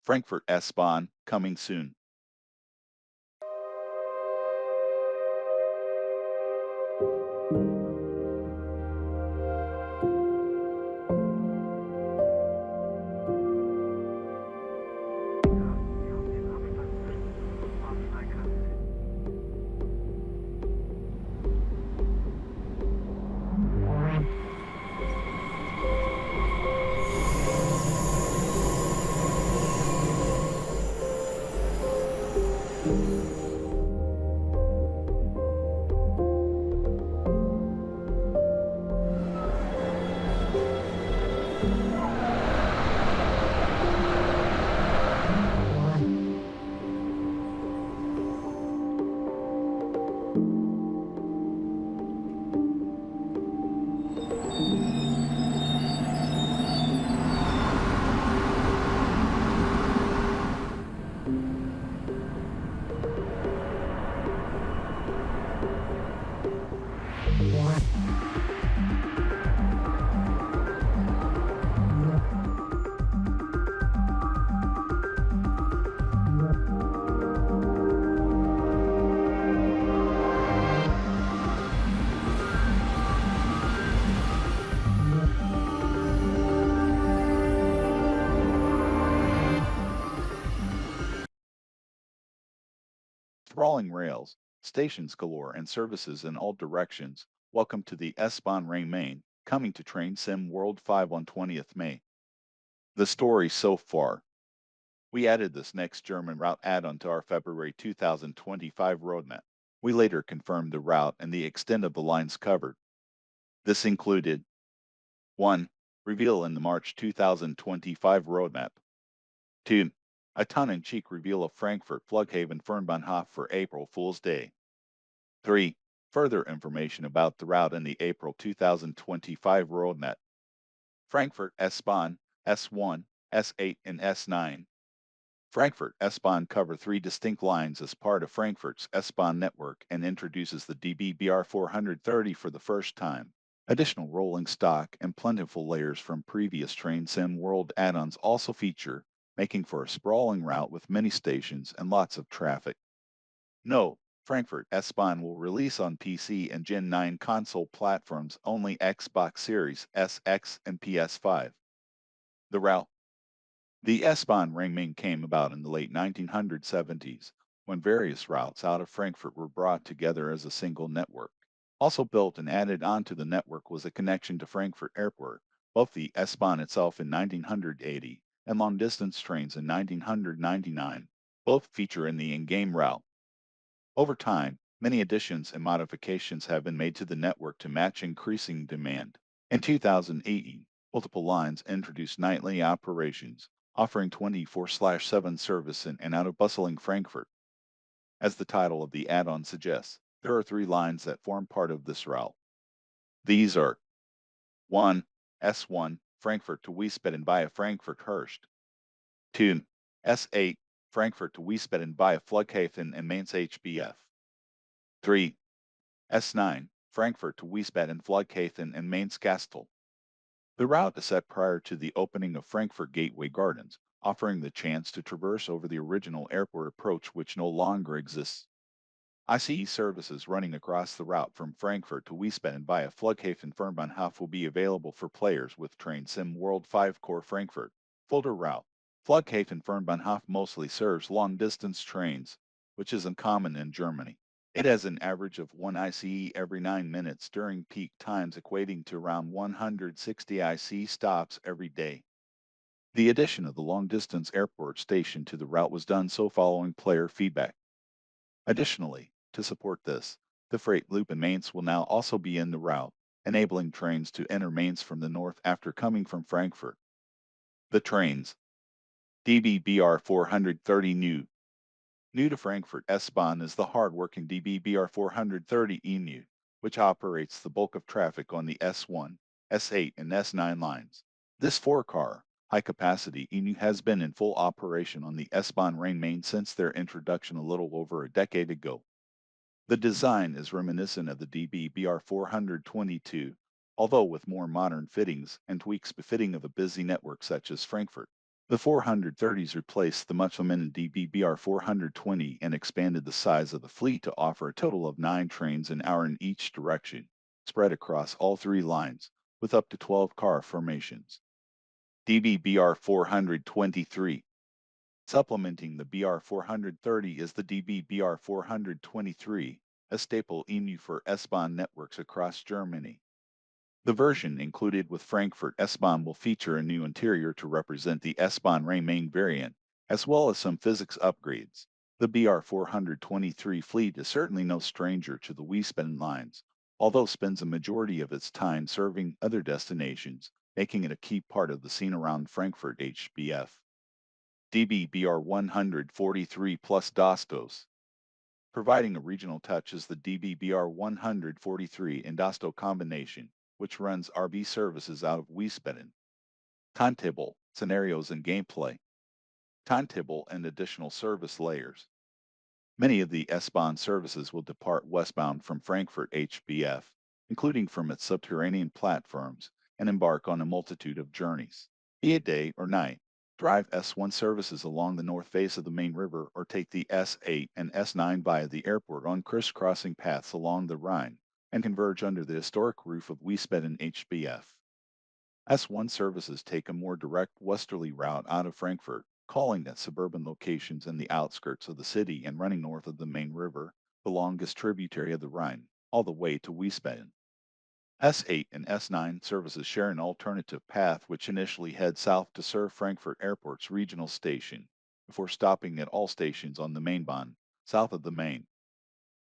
Frankfurt S-Bahn, coming soon. Sprawling rails, stations galore, and services in all directions. Welcome to the S-Bahn Rhein-Main, coming to Train Sim World 5 on 20th May. The story so far. We added this next German route add-on to our February 2025 roadmap. We later confirmed the route and the extent of the lines covered. This included 1. Reveal in the March 2025 roadmap. 2. A tongue-in-cheek reveal of Frankfurt Flughafen Fernbahnhof for April Fool's Day. 3. Further information about the route in the April 2025 roadmap. Frankfurt S-Bahn, S1, S8, and S9. Frankfurt S-Bahn cover 3 distinct lines as part of Frankfurt's S-Bahn network and introduces the DB-BR 430 for the first time. Additional rolling stock and plentiful layers from previous Train Sim World add-ons also feature, making for a sprawling route with many stations and lots of traffic. Note, Frankfurt S-Bahn will release on PC and Gen 9 console platforms only Xbox Series S, X, and PS5. The route. The S-Bahn Rhein-Main came about in the late 1970s, when various routes out of Frankfurt were brought together as a single network. Also built and added onto the network was a connection to Frankfurt Airport, both the S-Bahn itself in 1980 and long-distance trains in 1999. Both feature in the in-game route. Over time, many additions and modifications have been made to the network to match increasing demand. In 2018, multiple lines introduced nightly operations, offering 24/7 service in and out of bustling Frankfurt. As the title of the add-on suggests, there are 3 lines that form part of this route. These are 1. S1, Frankfurt to Wiesbaden via Frankfurt Hurst. 2. S8, Frankfurt to Wiesbaden via Flughafen and Mainz HBF. 3. S9, Frankfurt to Wiesbaden Flughafen and Mainz Kastel. The route is set prior to the opening of Frankfurt Gateway Gardens, offering the chance to traverse over the original airport approach which no longer exists. ICE services running across the route from Frankfurt to Wiesbaden via Flughafen Fernbahnhof will be available for players with Train Sim World 5 Core Frankfurt. Folder route. Flughafen Fernbahnhof mostly serves long-distance trains, which is uncommon in Germany. It has an average of 1 ICE every 9 minutes during peak times, equating to around 160 ICE stops every day. The addition of the long-distance airport station to the route was done so following player feedback. Additionally, to support this, the freight loop in Mainz will now also be in the route, enabling trains to enter Mainz from the north after coming from Frankfurt. The trains. DB-BR 430 New. New to Frankfurt S-Bahn is the hard-working DB-BR 430 ENU, which operates the bulk of traffic on the S1, S8, and S9 lines. This 4-car, high-capacity ENU has been in full operation on the S-Bahn Rhein-Main since their introduction a little over a decade ago. The design is reminiscent of the DB-BR 422, although with more modern fittings and tweaks befitting of a busy network such as Frankfurt. The 430s replaced the much-lamented DB-BR 420 and expanded the size of the fleet to offer a total of 9 trains an hour in each direction, spread across all 3 lines, with up to 12 car formations. DB-BR 423. Supplementing the BR 430 is the DB-BR 423, a staple EMU for S-Bahn networks across Germany. The version included with Frankfurt S-Bahn will feature a new interior to represent the S-Bahn Rhein-Main variant, as well as some physics upgrades. The BR 423 fleet is certainly no stranger to the Wiesbaden lines, although spends a majority of its time serving other destinations, making it a key part of the scene around Frankfurt HBF. DB BR 143 plus Dostos. Providing a regional touch is the DB-BR 143 Indasto combination, which runs RB services out of Wiesbaden. Timetable, scenarios and gameplay. Timetable and additional service layers. Many of the S-Bahn services will depart westbound from Frankfurt HBF, including from its subterranean platforms, and embark on a multitude of journeys. Be it day or night, drive S1 services along the north face of the main river or take the S8 and S9 via the airport on crisscrossing paths along the Rhine and converge under the historic roof of Wiesbaden HBF. S1 services take a more direct westerly route out of Frankfurt, calling at suburban locations in the outskirts of the city and running north of the main river, the longest tributary of the Rhine, all the way to Wiesbaden. S8 and S9 services share an alternative path which initially heads south to serve Frankfurt Airport's regional station, before stopping at all stations on the Mainbahn, south of the Main.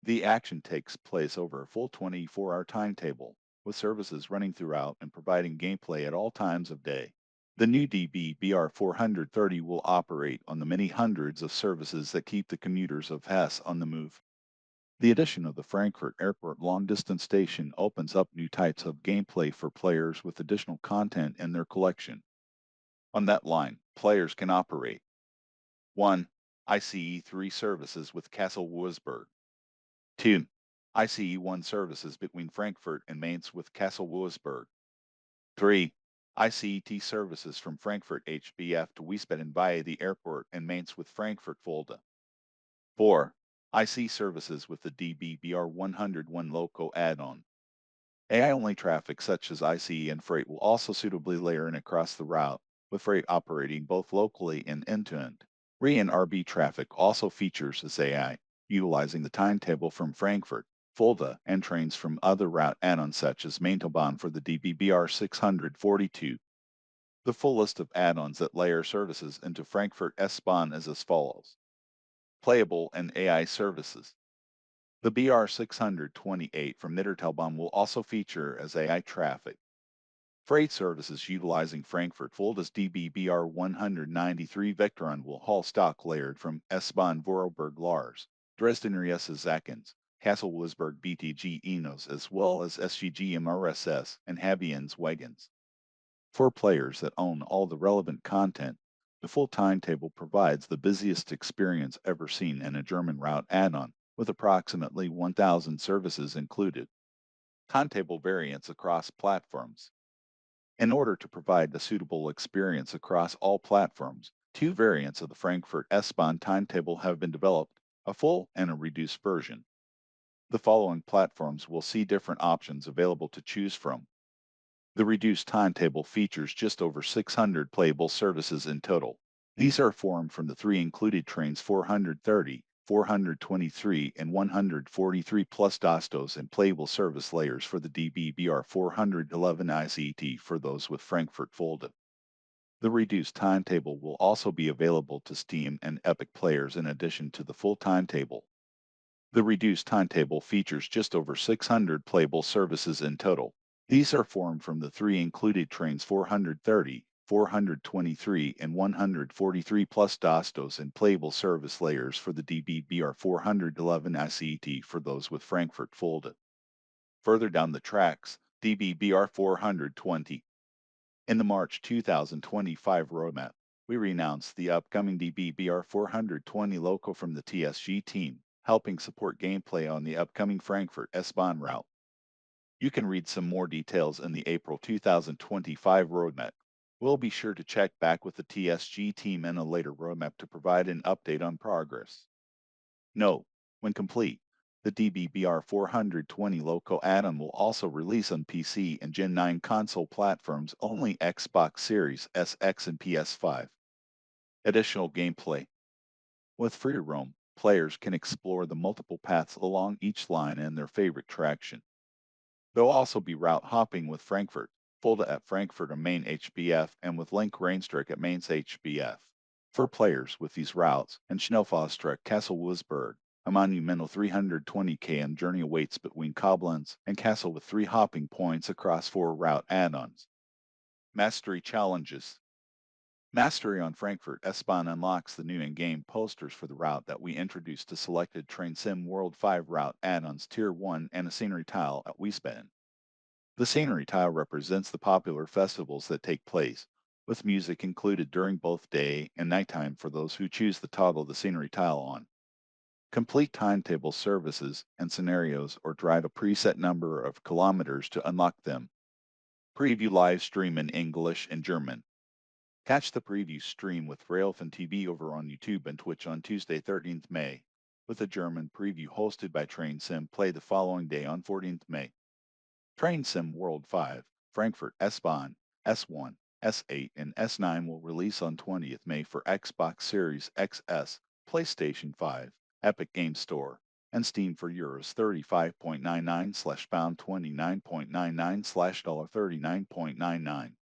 The action takes place over a full 24-hour timetable, with services running throughout and providing gameplay at all times of day. The new DB-BR 430 will operate on the many hundreds of services that keep the commuters of Hesse on the move. The addition of the Frankfurt Airport long-distance station opens up new types of gameplay for players with additional content in their collection. On that line, players can operate 1. ICE-3 services with Kassel-Wurzburg. 2. ICE-1 services between Frankfurt and Mainz with Kassel-Wurzburg. 3. ICET services from Frankfurt HBF to Wiesbaden via the airport and Mainz with Frankfurt Fulda. 4. IC services with the DB-BR 101 Loco add-on. AI-only traffic such as ICE and freight will also suitably layer in across the route, with freight operating both locally and end-to-end. RE and RB traffic also features this AI, utilizing the timetable from Frankfurt, Fulda, and trains from other route add-ons such as Maintalbahn for the DB-BR 642. The full list of add-ons that layer services into Frankfurt S-Bahn is as follows. Playable and AI services. The BR 628 from Niddertalbahn will also feature as AI traffic. Freight services utilizing Frankfurt Fulda's DB-BR 193 Vectron will haul stock layered from S-Bahn Vorarlberg Lars, Dresden Riesa Zakens, Kassel-Wurzburg BTG Enos, as well as SGG MRSS and Habiens Wagons. For players that own all the relevant content, the full timetable provides the busiest experience ever seen in a German route add-on, with approximately 1,000 services included. Timetable variants across platforms. In order to provide a suitable experience across all platforms, 2 variants of the Frankfurt S-Bahn timetable have been developed, a full and a reduced version. The following platforms will see different options available to choose from. The reduced timetable features just over 600 playable services in total. These are formed from the 3 included trains 430, 423, and 143 plus Dostos and playable service layers for the DB-BR 411 ICT for those with Frankfurt Fulda. The reduced timetable will also be available to Steam and Epic players in addition to the full timetable. The reduced timetable features just over 600 playable services in total. These are formed from the 3 included trains 430, 423, and 143 plus Dostos and playable service layers for the DB-BR 411 ICT for those with Frankfurt Fulda. Further down the tracks, DB-BR 420. In the March 2025 roadmap, we renounced the upcoming DB-BR 420 loco from the TSG team, helping support gameplay on the upcoming Frankfurt S-Bahn route. You can read some more details in the April 2025 roadmap, We'll be sure to check back with the TSG team in a later roadmap to provide an update on progress. Note, when complete, the DBBR 420 Loco add-on will also release on PC and Gen 9 console platforms only Xbox Series SX and PS5. Additional gameplay. With free roam, players can explore the multiple paths along each line and their favorite traction. There'll also be route hopping with Frankfurt, Fulda at Frankfurt or Main HBF, and with Link Reinstreck at Mainz HBF. For players with these routes, and Schnellfahrstreck Castle Wurzburg, a monumental 320 km journey awaits between Koblenz and Kassel with 3 hopping points across 4 route add-ons. Mastery Challenges. Mastery on Frankfurt S-Bahn unlocks the new in-game posters for the route that we introduced to selected Train Sim World 5 route add-ons Tier 1 and a scenery tile at Wiesbaden. The scenery tile represents the popular festivals that take place, with music included during both day and nighttime for those who choose to toggle the scenery tile on. Complete timetable services and scenarios or drive a preset number of kilometers to unlock them. Preview live stream in English and German. Catch the preview stream with Railfan TV over on YouTube and Twitch on Tuesday, 13th May, with a German preview hosted by Train Sim play the following day on 14th May. Train Sim World 5, Frankfurt S-Bahn, S1, S8, and S9 will release on 20th May for Xbox Series XS, PlayStation 5, Epic Games Store, and Steam for Euros 35.99/pound 29.99/$39.99.